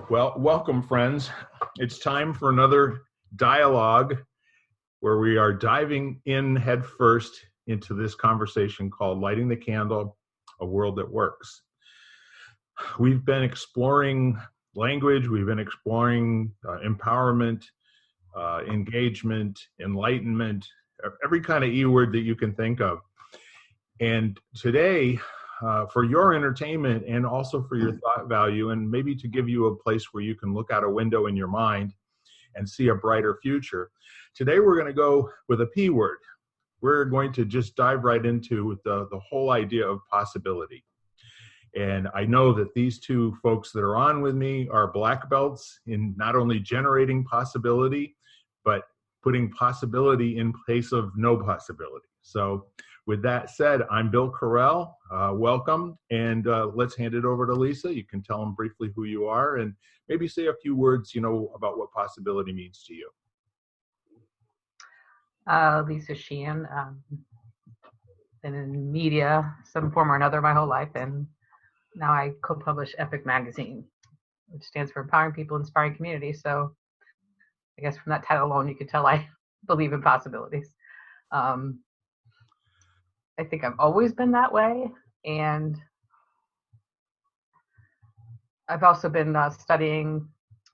Well, welcome, friends. It's time for another dialogue where we are diving in headfirst into this conversation called Lighting the Candle, A World That Works. We've been exploring language, we've been exploring empowerment, engagement, enlightenment, every kind of E word that you can think of. And today, for your entertainment and also for your thought value, and maybe to give you a place where you can look out a window in your mind and see a brighter future. Today, we're going to go with a P word. We're going to just dive right into the whole idea of possibility. And I know that these two folks that are on with me are black belts in not only generating possibility, but putting possibility in place of no possibility. So with that said, I'm Bill Carell. Welcome, and let's hand it over to Lisa. You can tell them briefly who you are and maybe say a few words, about what possibility means to you. Lisa Sheehan, been in media, some form or another, my whole life, and now I co-publish Epic Magazine, which stands for Empowering People, Inspiring Communities. So I guess from that title alone, you could tell I believe in possibilities. I think I've always been that way, and I've also been studying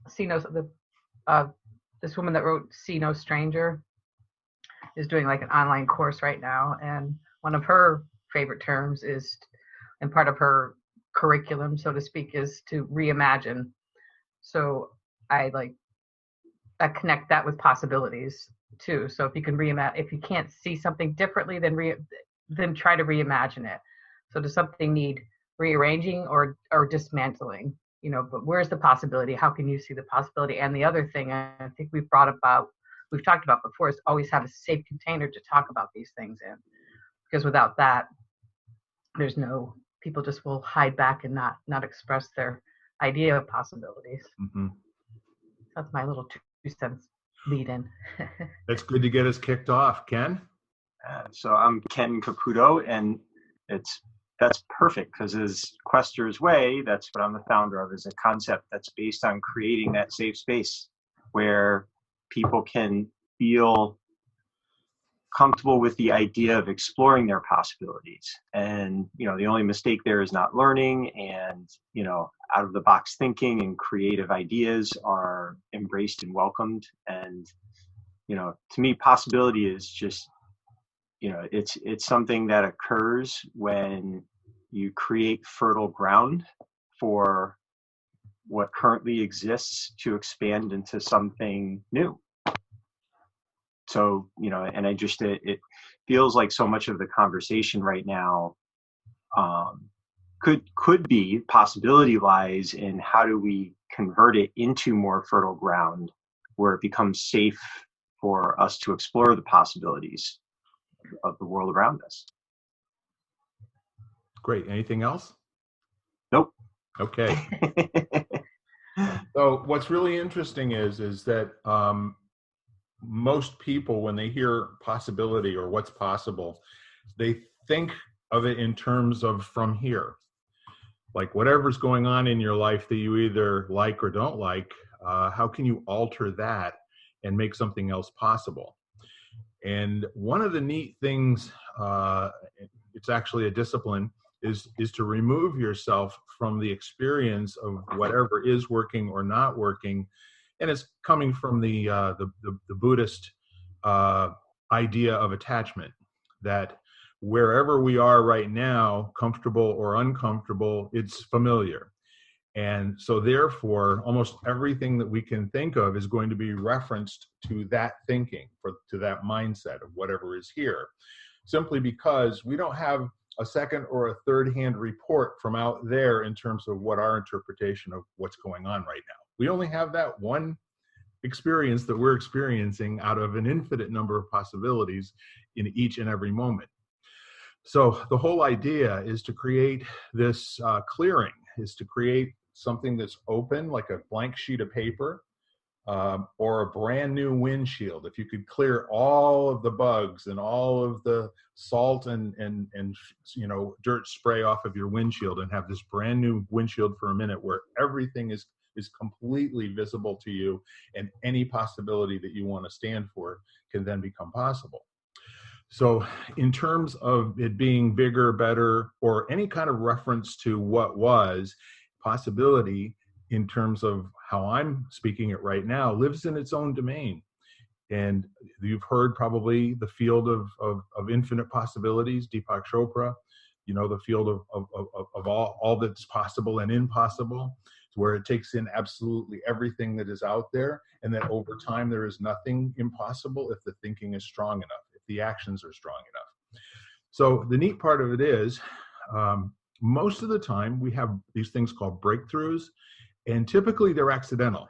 See No. This woman that wrote See No Stranger is doing like an online course right now, and one of her favorite terms is, and part of her curriculum, so to speak, is to reimagine. So I connect that with possibilities too. So if you can reimagine, if you can't see something differently, then try to reimagine it. So does something need rearranging or dismantling? But where's the possibility? How can you see the possibility? And the other thing I think we've talked about before is always have a safe container to talk about these things in. Because without that, people just will hide back and not express their idea of possibilities. Mm-hmm. That's my little 2 cents lead in. That's good to get us kicked off. Ken? So I'm Ken Caputo, and that's perfect because as Quester's Way, that's what I'm the founder of, is a concept that's based on creating that safe space where people can feel comfortable with the idea of exploring their possibilities. And, the only mistake there is not learning, and, out of the box thinking and creative ideas are embraced and welcomed. And, to me, possibility is just, it's something that occurs when you create fertile ground for what currently exists to expand into something new. So, and it feels like so much of the conversation right now could be possibility lies in how do we convert it into more fertile ground where it becomes safe for us to explore the possibilities of the world around us. Great. Anything else? Nope. Okay. So what's really interesting is that most people, when they hear possibility or what's possible, they think of it in terms of from here. Like whatever's going on in your life that you either like or don't like, how can you alter that and make something else possible? And one of the neat things, it's actually a discipline, is to remove yourself from the experience of whatever is working or not working. And it's coming from the Buddhist idea of attachment, that wherever we are right now, comfortable or uncomfortable, it's familiar. And so therefore, almost everything that we can think of is going to be referenced to that thinking, to that mindset of whatever is here, simply because we don't have a second or a third-hand report from out there in terms of what our interpretation of what's going on right now. We only have that one experience that we're experiencing out of an infinite number of possibilities in each and every moment. So the whole idea is to create this clearing, is to create something that's open, like a blank sheet of paper, or a brand new windshield. If you could clear all of the bugs and all of the salt and dirt spray off of your windshield and have this brand new windshield for a minute where everything is is completely visible to you, and any possibility that you want to stand for can then become possible. So in terms of it being bigger, better, or any kind of reference to what was, possibility in terms of how I'm speaking it right now lives in its own domain. And you've heard probably the field of infinite possibilities, Deepak Chopra, the field of all that's possible and impossible, where it takes in absolutely everything that is out there, and that over time there is nothing impossible if the thinking is strong enough, if the actions are strong enough. So the neat part of it is, most of the time we have these things called breakthroughs, and typically they're accidental.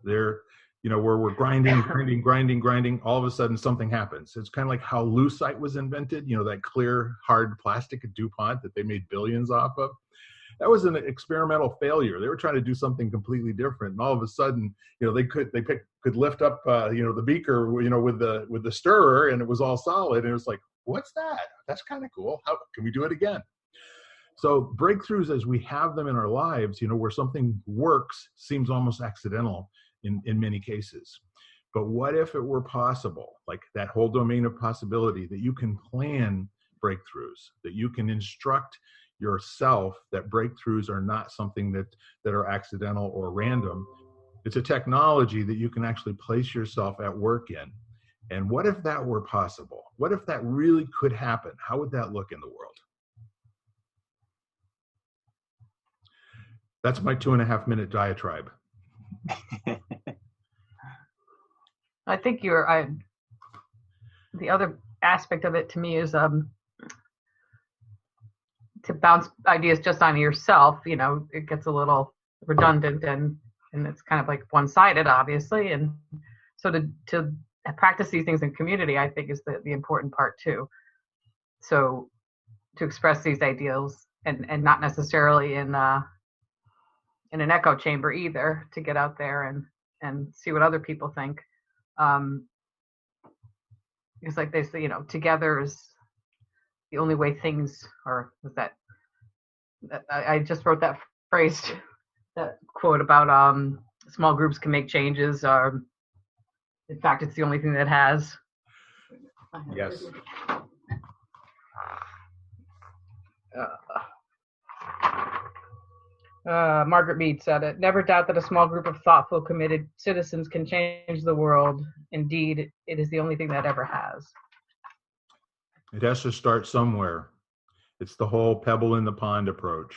They're, where we're grinding, all of a sudden something happens. It's kind of like how lucite was invented, that clear, hard plastic at DuPont that they made billions off of. That was an experimental failure. They were trying to do something completely different, and all of a sudden, they could lift up, the beaker, with the stirrer, and it was all solid. And it was like, what's that? That's kind of cool. How can we do it again? So breakthroughs, as we have them in our lives, where something works, seems almost accidental in many cases. But what if it were possible, like that whole domain of possibility, that you can plan breakthroughs, that you can instruct yourself that breakthroughs are not something that are accidental or random. It's a technology that you can actually place yourself at work in. And what if that were possible? What if that really could happen? How would that look in the world? That's my 2.5-minute diatribe. I think the other aspect of it to me is to bounce ideas just on yourself. It gets a little redundant and it's kind of like one-sided, obviously. And so to practice these things in community, I think, is the important part too. So to express these ideals and not necessarily in an echo chamber either, to get out there and see what other people think. Because like they say, together is the only way things are. Was that I just wrote that phrase, that quote about small groups can make changes. In fact, it's the only thing that has. Yes. Margaret Mead said it. Never doubt that a small group of thoughtful, committed citizens can change the world. Indeed, it is the only thing that ever has. It has to start somewhere. It's the whole pebble in the pond approach.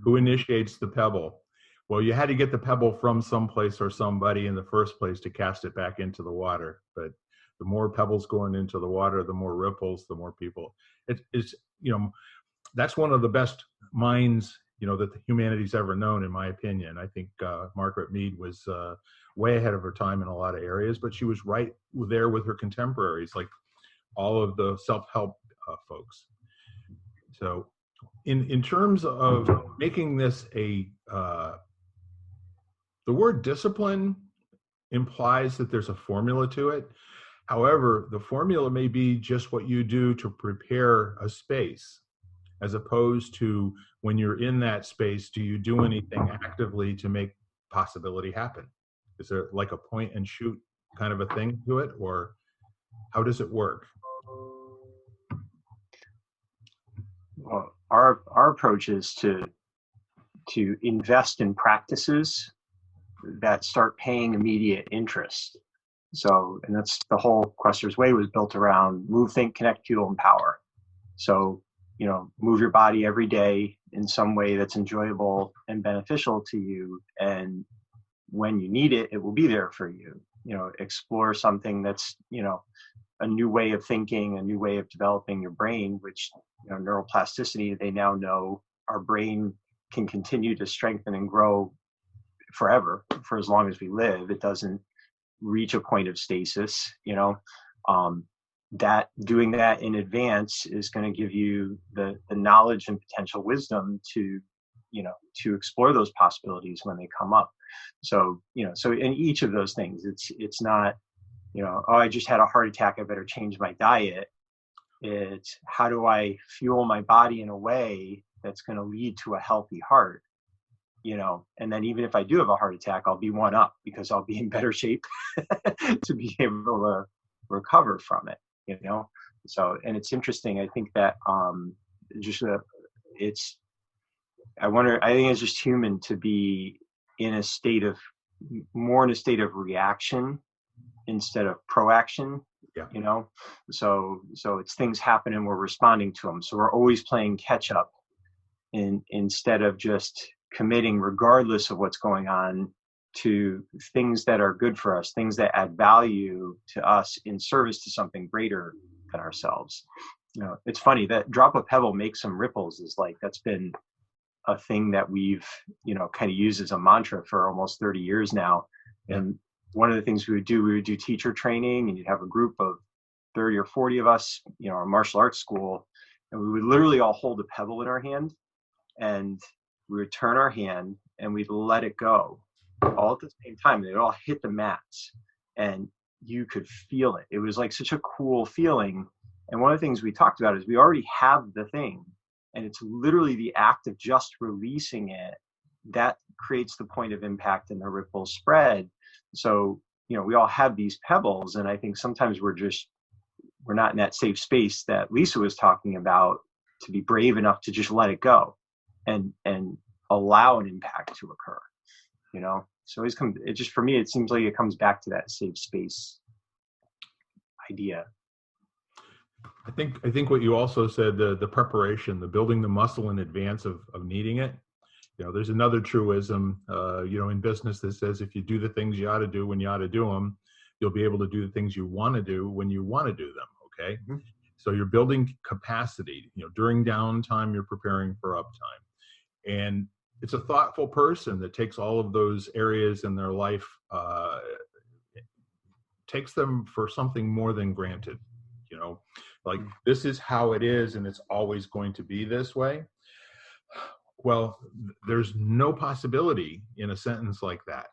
Who initiates the pebble? Well, you had to get the pebble from someplace or somebody in the first place to cast it back into the water. But the more pebbles going into the water, the more ripples, the more people. It's that's one of the best minds that the humanity's ever known, in my opinion. I think Margaret Mead was way ahead of her time in a lot of areas, but she was right there with her contemporaries, like all of the self-help folks. So in terms of making this the word discipline implies that there's a formula to it. However, the formula may be just what you do to prepare a space, as opposed to when you're in that space, do you do anything actively to make possibility happen? Is there like a point and shoot kind of a thing to it, or how does it work? Well, our approach is to invest in practices that start paying immediate interest. So, and that's the whole Questor's Way was built around move, think, connect, fuel, empower. So, move your body every day in some way that's enjoyable and beneficial to you. And when you need it, it will be there for you. Explore something that's, a new way of thinking, a new way of developing your brain, which, neuroplasticity, they now know our brain can continue to strengthen and grow forever, for as long as we live. It doesn't reach a point of stasis, that doing that in advance is going to give you the knowledge and potential wisdom to explore those possibilities when they come up. So so in each of those things, it's not oh, I just had a heart attack, I better change my diet. It's how do I fuel my body in a way that's going to lead to a healthy heart? and then even if I do have a heart attack, I'll be one up because I'll be in better shape to be able to recover from it. So, and it's interesting. I think that just it's, I think it's just human to be in a state of reaction instead of proaction. Yeah. So it's things happen and we're responding to them. So we're always playing catch up instead of just committing, regardless of what's going on, to things that are good for us, things that add value to us in service to something greater than ourselves. It's funny that drop a pebble, make some ripples is like, that's been a thing that we've, kind of used as a mantra for almost 30 years now. Yeah. And one of the things we would do teacher training, and you'd have a group of 30 or 40 of us, a martial arts school, and we would literally all hold a pebble in our hand, and we would turn our hand and we'd let it go all at the same time. It all hit the mats and you could feel it. It was like such a cool feeling. And one of the things we talked about is we already have the thing, and it's literally the act of just releasing it that creates the point of impact and the ripple spread. So, we all have these pebbles, and I think sometimes we're not in that safe space that Lisa was talking about, to be brave enough to just let it go and allow an impact to occur. So it just, for me, it seems like it comes back to that safe space idea. I think what you also said, the preparation, the building the muscle in advance of needing it. There's another truism, in business that says if you do the things you ought to do when you ought to do them, you'll be able to do the things you want to do when you want to do them. Okay. Mm-hmm. So you're building capacity, during downtime, you're preparing for uptime. And it's a thoughtful person that takes all of those areas in their life, takes them for something more than granted, like this is how it is and it's always going to be this way. Well, there's no possibility in a sentence like that.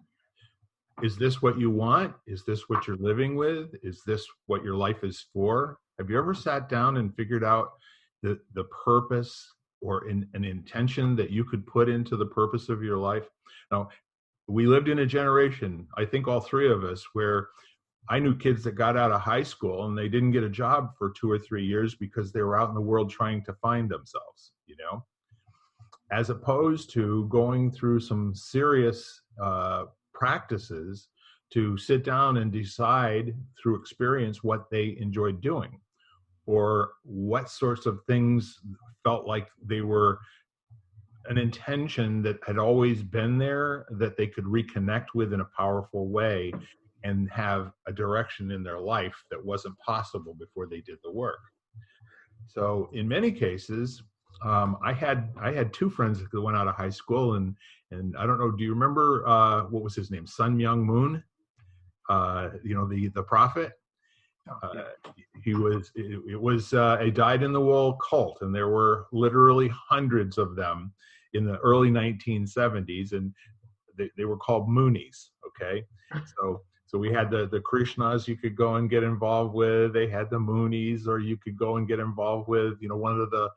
Is this what you want? Is this what you're living with? Is this what your life is for? Have you ever sat down and figured out the purpose or an intention that you could put into the purpose of your life? Now, we lived in a generation, I think all three of us, where I knew kids that got out of high school and they didn't get a job for 2 or 3 years because they were out in the world trying to find themselves, as opposed to going through some serious practices to sit down and decide through experience what they enjoyed doing, or what sorts of things felt like they were an intention that had always been there that they could reconnect with in a powerful way and have a direction in their life that wasn't possible before they did the work. So in many cases, I had 2 friends that went out of high school, and I don't know, do you remember what was his name? Sun Myung Moon, the prophet. He was a dyed-in-the-wool cult, and there were literally hundreds of them in the early 1970s, and they were called Moonies. Okay, so we had the Krishnas you could go and get involved with. They had the Moonies, or you could go and get involved with one of the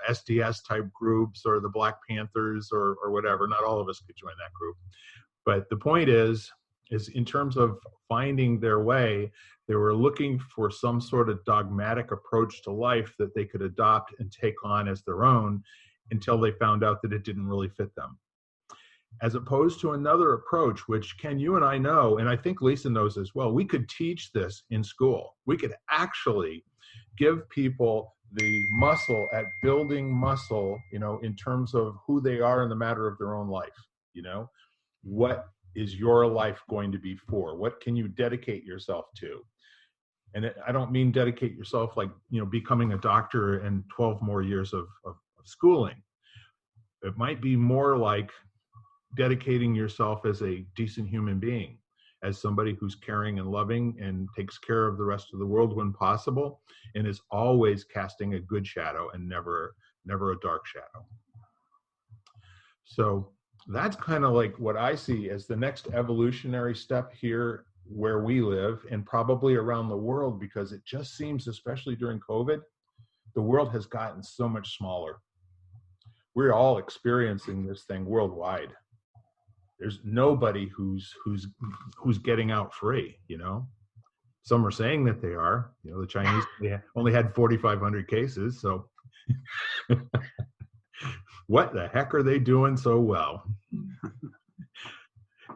SDS type groups, or the Black Panthers, or whatever. Not all of us could join that group, but the point is in terms of finding their way, they were looking for some sort of dogmatic approach to life that they could adopt and take on as their own until they found out that it didn't really fit them. As opposed to another approach, which Ken, you and I know, and I think Lisa knows as well, we could teach this in school. We could actually give people the muscle at building muscle, in terms of who they are in the matter of their own life. What is your life going to be for? What can you dedicate yourself to? And I don't mean dedicate yourself like, becoming a doctor and 12 more years of schooling. It might be more like dedicating yourself as a decent human being, as somebody who's caring and loving and takes care of the rest of the world when possible, and is always casting a good shadow and never a dark shadow. So that's kind of like what I see as the next evolutionary step here where we live, and probably around the world, because it just seems, especially during COVID, the world has gotten so much smaller. we're all experiencing this thing worldwide. There's nobody who's getting out free, you know. Some are saying that they are. You know, the Chinese, they only had 4,500 cases, so what the heck are they doing so well?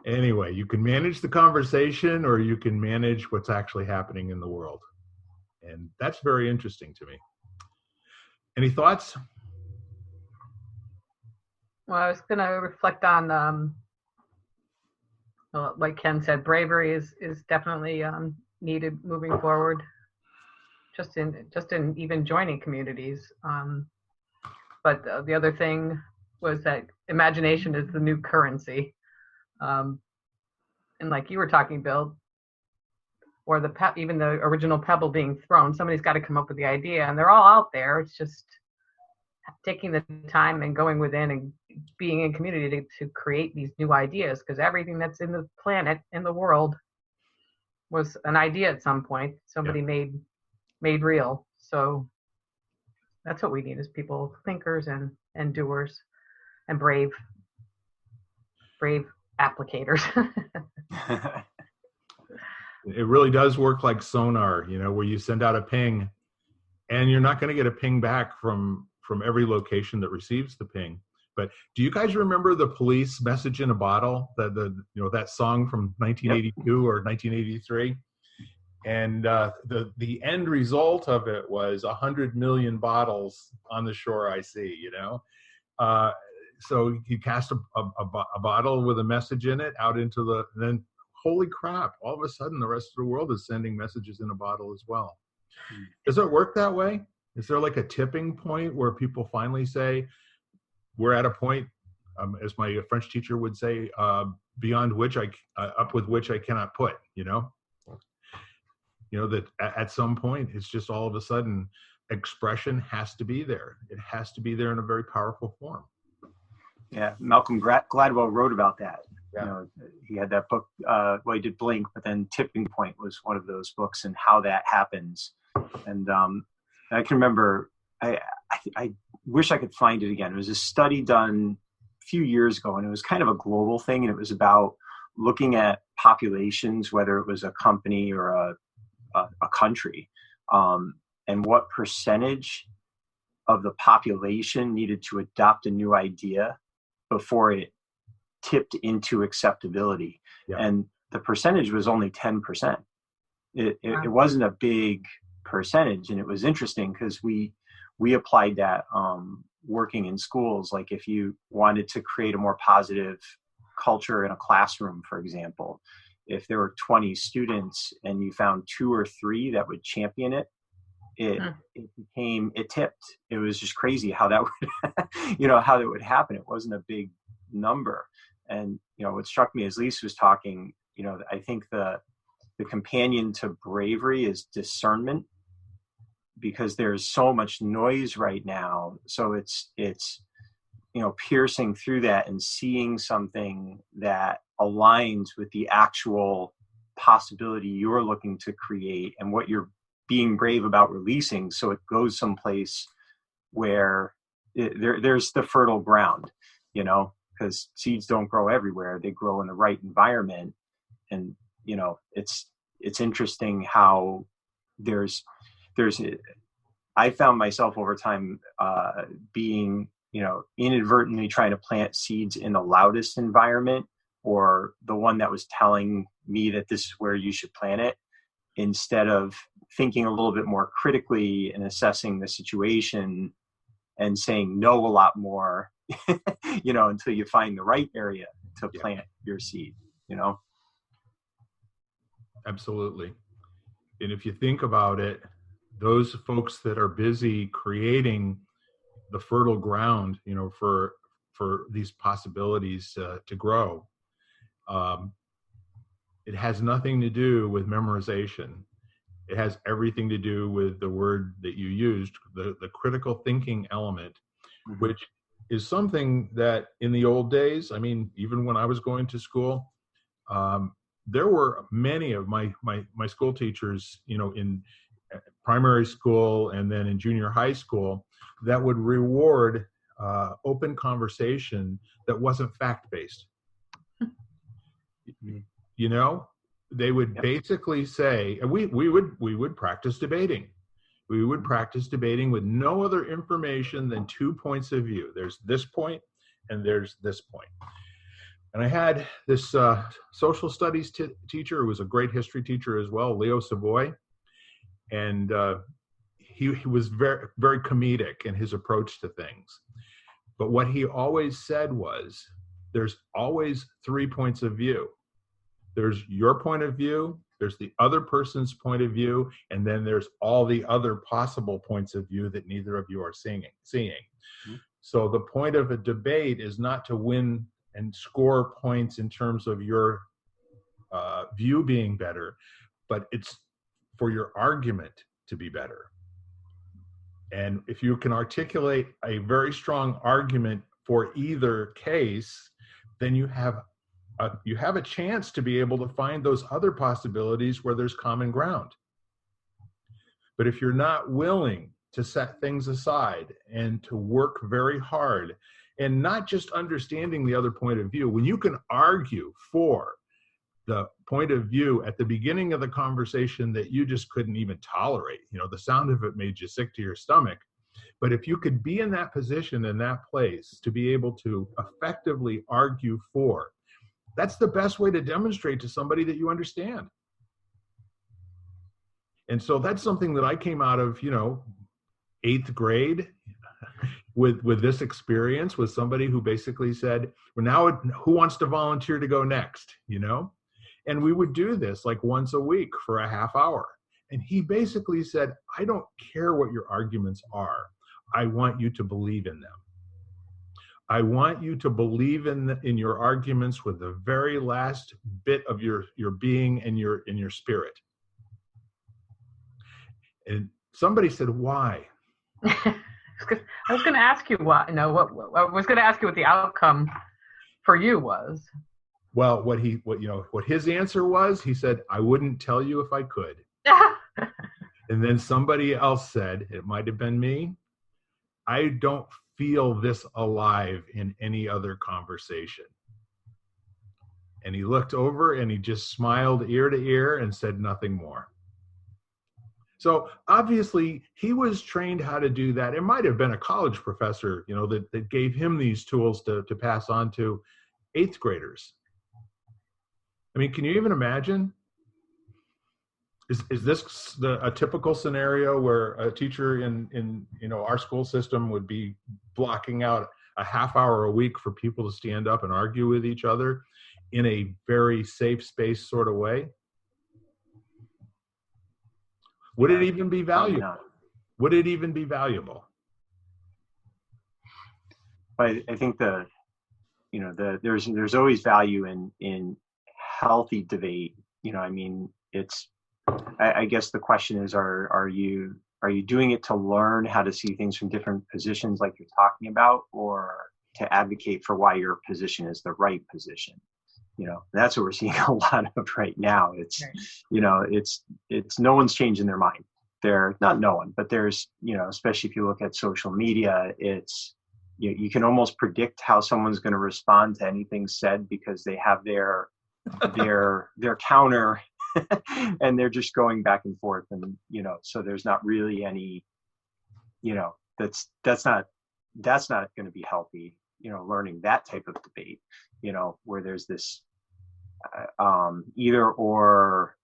Anyway, you can manage the conversation or you can manage what's actually happening in the world. And that's very interesting to me. Any thoughts? Well, I was going to reflect on, well, like Ken said, bravery is definitely needed moving forward. Just in even joining communities. But the other thing was that imagination is the new currency. And like you were talking, Bill, or even the original pebble being thrown, somebody's got to come up with the idea, and they're all out there. It's just taking the time and going within and being in community to create these new ideas, because everything that's in the planet, in the world, was an idea at some point. Somebody made real. So that's what we need, is people, thinkers and doers, and brave applicators. It really does work like sonar, you know, where you send out a ping and you're not going to get a ping back from every location that receives the ping. But do you guys remember the Police Message in a Bottle, that song from 1982 or 1983? And the end result of it was 100 million bottles on the shore I see, you know. So you cast a bottle with a message in it out into then holy crap, all of a sudden the rest of the world is sending messages in a bottle as well. Does it work that way? Is there like a tipping point where people finally say, we're at a point, as my French teacher would say, beyond which up with which I cannot put, you know? You know, that at some point, it's just all of a sudden, expression has to be there. It has to be there in a very powerful form. Yeah, Malcolm Gladwell wrote about that. Yeah. You know, he had that book, he did Blink, but then Tipping Point was one of those books, and how that happens. And I can remember, I wish I could find it again. It was a study done a few years ago, and it was kind of a global thing, and it was about looking at populations, whether it was a company or a country, and what percentage of the population needed to adopt a new idea before it tipped into acceptability. Yeah. And the percentage was only 10%. It wasn't a big percentage. And it was interesting because we applied that working in schools. Like if you wanted to create a more positive culture in a classroom, for example, if there were 20 students and you found 2 or 3 that would champion it, it tipped. It was just crazy how that would, how that would happen. It wasn't a big number. And, what struck me as Lisa was talking, I think the companion to bravery is discernment, because there's so much noise right now. So it's piercing through that and seeing something that aligns with the actual possibility you're looking to create and what you're being brave about releasing, so it goes someplace where there's the fertile ground, because seeds don't grow everywhere. They grow in the right environment. And, it's interesting how I found myself over time being, inadvertently trying to plant seeds in the loudest environment, or the one that was telling me that this is where you should plant it, instead of thinking a little bit more critically and assessing the situation and saying no a lot more, until you find the right area to plant your seed, Absolutely. And if you think about it, those folks that are busy creating the fertile ground, for these possibilities to grow, it has nothing to do with memorization. It has everything to do with the word that you used, the critical thinking element, mm-hmm. which is something that in the old days, I mean, even when I was going to school, there were many of my school teachers, in primary school and then in junior high school, that would reward open conversation that wasn't fact-based. You know, they would basically say, and we would practice debating. We would practice debating with no other information than 2 points of view. There's this point and there's this point. And I had this social studies teacher who was a great history teacher as well, Leo Savoy. And he was very, very comedic in his approach to things. But what he always said was, there's always 3 points of view. There's your point of view, there's the other person's point of view, and then there's all the other possible points of view that neither of you are seeing. Mm-hmm. So the point of a debate is not to win and score points in terms of your view being better, but it's for your argument to be better. And if you can articulate a very strong argument for either case, then you have a chance to be able to find those other possibilities where there's common ground. But if you're not willing to set things aside and to work very hard and not just understanding the other point of view, when you can argue for the point of view at the beginning of the conversation that you just couldn't even tolerate, you know, the sound of it made you sick to your stomach. But if you could be in that position, in that place, to be able to effectively argue for, that's the best way to demonstrate to somebody that you understand. And so that's something that I came out of, you know, 8th grade with this experience, with somebody who basically said, well, now who wants to volunteer to go next, you know? And we would do this like once a week for a half hour. And he basically said, I don't care what your arguments are. I want you to believe in them. I want you to believe in your arguments with the very last bit of your being and your spirit. And somebody said, why? I was going to ask you what the outcome for you was. Well, what his answer was, he said, I wouldn't tell you if I could. And then somebody else said, it might have been me, I don't feel this alive in any other conversation. And he looked over and he just smiled ear to ear and said nothing more. So obviously he was trained how to do that. It might have been a college professor, you know, that gave him these tools to pass on to 8th graders. I mean, can you even imagine? Is this a typical scenario where a teacher in you know, our school system would be blocking out a half hour a week for people to stand up and argue with each other in a very safe space sort of way? Would it even be valuable? Would it even be valuable? I think there's always value in healthy debate. You know, I mean, I guess the question is, are you doing it to learn how to see things from different positions like you're talking about, or to advocate for why your position is the right position? You know, that's what we're seeing a lot of right now. It's, you know, it's no one's changing their mind. They're not no one, but there's, you know, especially if you look at social media, it's, you can almost predict how someone's going to respond to anything said because they have their counter and they're just going back and forth. And, you know, so there's not really any, you know, that's not going to be healthy, you know, learning that type of debate, you know, where there's this either or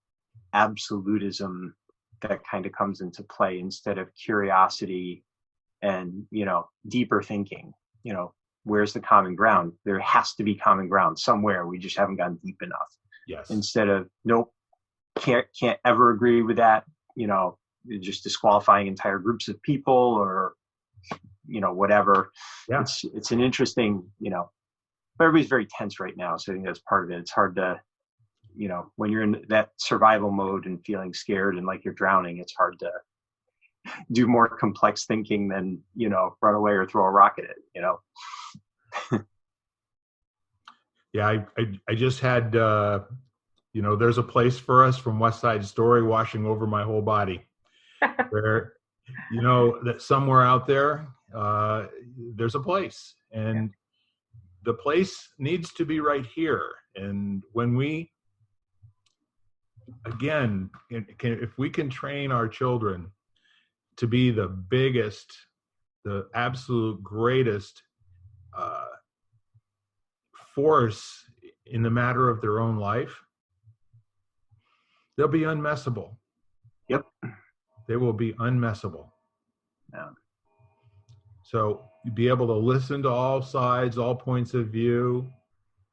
absolutism that kind of comes into play instead of curiosity and, you know, deeper thinking. You know, where's the common ground? There has to be common ground somewhere. We just haven't gone deep enough. Yes. Instead of, nope, can't ever agree with that, you know, just disqualifying entire groups of people or, you know, whatever. Yeah. It's an interesting, you know, but everybody's very tense right now. So I think that's part of it. It's hard to, you know, when you're in that survival mode and feeling scared and like you're drowning, it's hard to do more complex thinking than, you know, run away or throw a rock at it, you know? Yeah. I just had, you know, there's a place for us from West Side Story washing over my whole body where, you know, that somewhere out there, there's a place, and the place needs to be right here. And when we, again, if we can train our children to be the biggest, the absolute greatest force in the matter of their own life, they'll be unmessable. Yep. They will be unmessable. Yeah. So be able to listen to all sides, all points of view,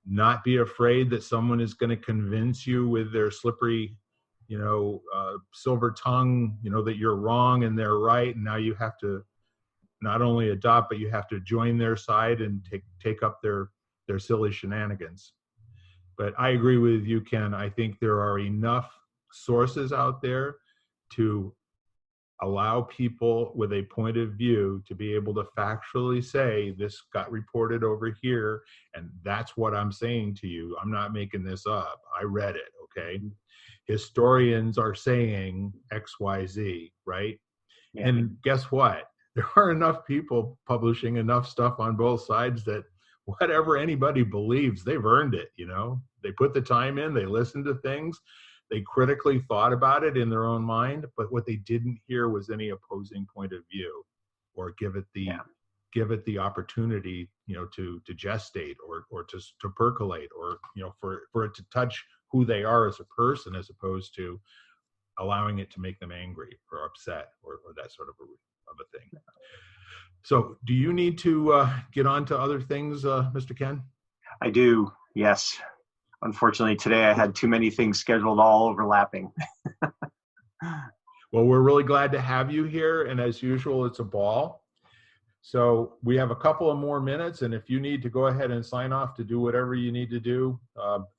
not be afraid that someone is going to convince you with their slippery, silver tongue, that you're wrong and they're right. And now you have to not only adopt, but you have to join their side and take up their silly shenanigans. But I agree with you, Ken. I think there are enough sources out there to allow people with a point of view to be able to factually say, this got reported over here, and that's what I'm saying to you. I'm not making this up. I read it, okay? Historians are saying X, Y, Z, right? Yeah. And guess what? There are enough people publishing enough stuff on both sides that whatever anybody believes, they've earned it, They put the time in, they listened to things, they critically thought about it in their own mind, but what they didn't hear was any opposing point of view, or give it the opportunity, to gestate or to percolate, or for it to touch who they are as a person, as opposed to allowing it to make them angry or upset or that sort of a thing. So, do you need to get on to other things, Mr. Ken? I do. Yes. Unfortunately, today I had too many things scheduled, all overlapping. Well, we're really glad to have you here. And as usual, it's a ball. So we have a couple of more minutes. And if you need to go ahead and sign off to do whatever you need to do,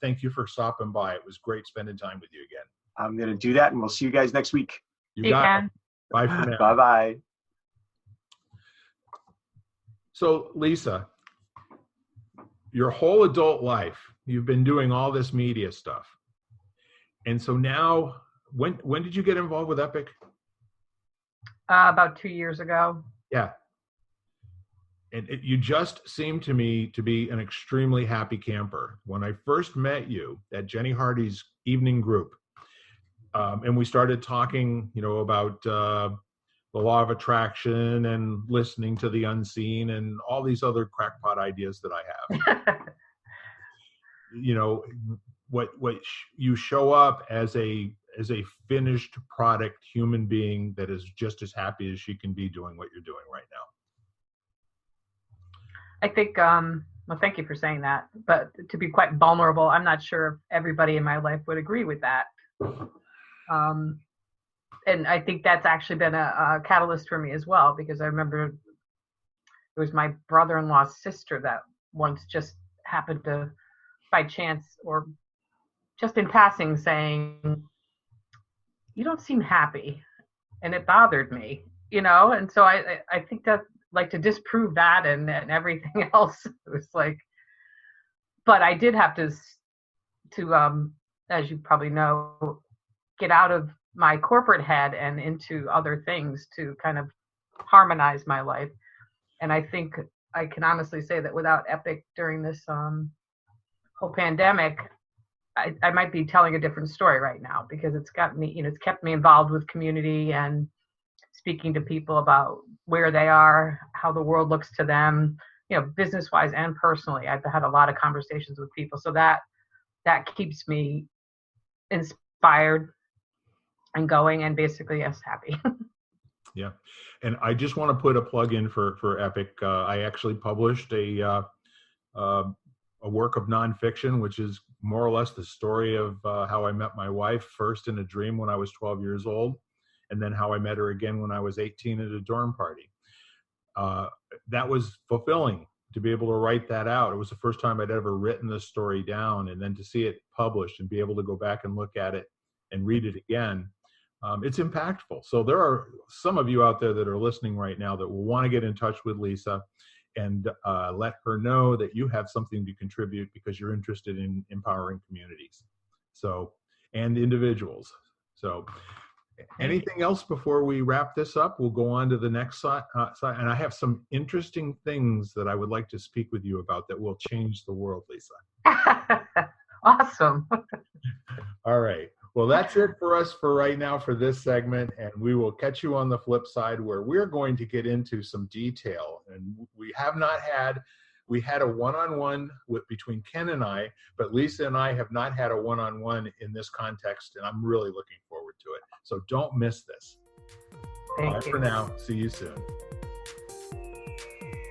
thank you for stopping by. It was great spending time with you again. I'm going to do that, and we'll see you guys next week. You got it. Bye for now. Bye-bye. So, Lisa, your whole adult life, you've been doing all this media stuff. And so now, when did you get involved with Epic? About 2 years ago. Yeah. And you just seemed to me to be an extremely happy camper. When I first met you at Jenny Hardy's evening group, and we started talking, about the law of attraction and listening to the unseen and all these other crackpot ideas that I have. What you show up as a finished product human being that is just as happy as she can be doing what you're doing right now. I think, well, thank you for saying that, but to be quite vulnerable, I'm not sure if everybody in my life would agree with that. And I think that's actually been a catalyst for me as well, because I remember it was my brother-in-law's sister that once just happened to, by chance or just in passing, saying, "You don't seem happy," and it bothered me, and so I think that, like, to disprove that and everything else, it was like, but I did have to as you probably know, get out of my corporate head and into other things to kind of harmonize my life. And I think I can honestly say that without Epic during this whole pandemic, I might be telling a different story right now, because it's got me, it's kept me involved with community and speaking to people about where they are, how the world looks to them, business wise and personally. I've had a lot of conversations with people. So that keeps me inspired and going, and basically, yes, happy. Yeah. And I just want to put a plug in for Epic. I actually published a work of nonfiction, which is more or less the story of how I met my wife, first in a dream when I was 12 years old, and then how I met her again when I was 18 at a dorm party. That was fulfilling to be able to write that out. It was the first time I'd ever written this story down, and then to see it published and be able to go back and look at it and read it again. It's impactful. So there are some of you out there that are listening right now that will want to get in touch with Lisa and let her know that you have something to contribute because you're interested in empowering communities, and individuals. So Anything else before we wrap this up? We'll go on to the next side. And I have some interesting things that I would like to speak with you about that will change the world, Lisa. Awesome. All right. Well, that's it for us for right now for this segment. And we will catch you on the flip side where we're going to get into some detail. And we had a one-on-one between Ken and I, but Lisa and I have not had a one-on-one in this context, and I'm really looking forward to it. So don't miss this. Bye for now. See you soon.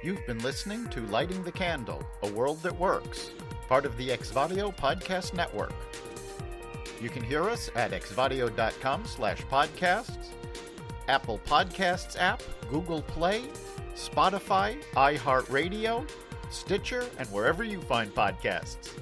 You've been listening to Lighting the Candle, A World That Works, part of the Exvadio Podcast Network. You can hear us at exvadio.com/podcasts, Apple Podcasts app, Google Play, Spotify, iHeartRadio, Stitcher, and wherever you find podcasts.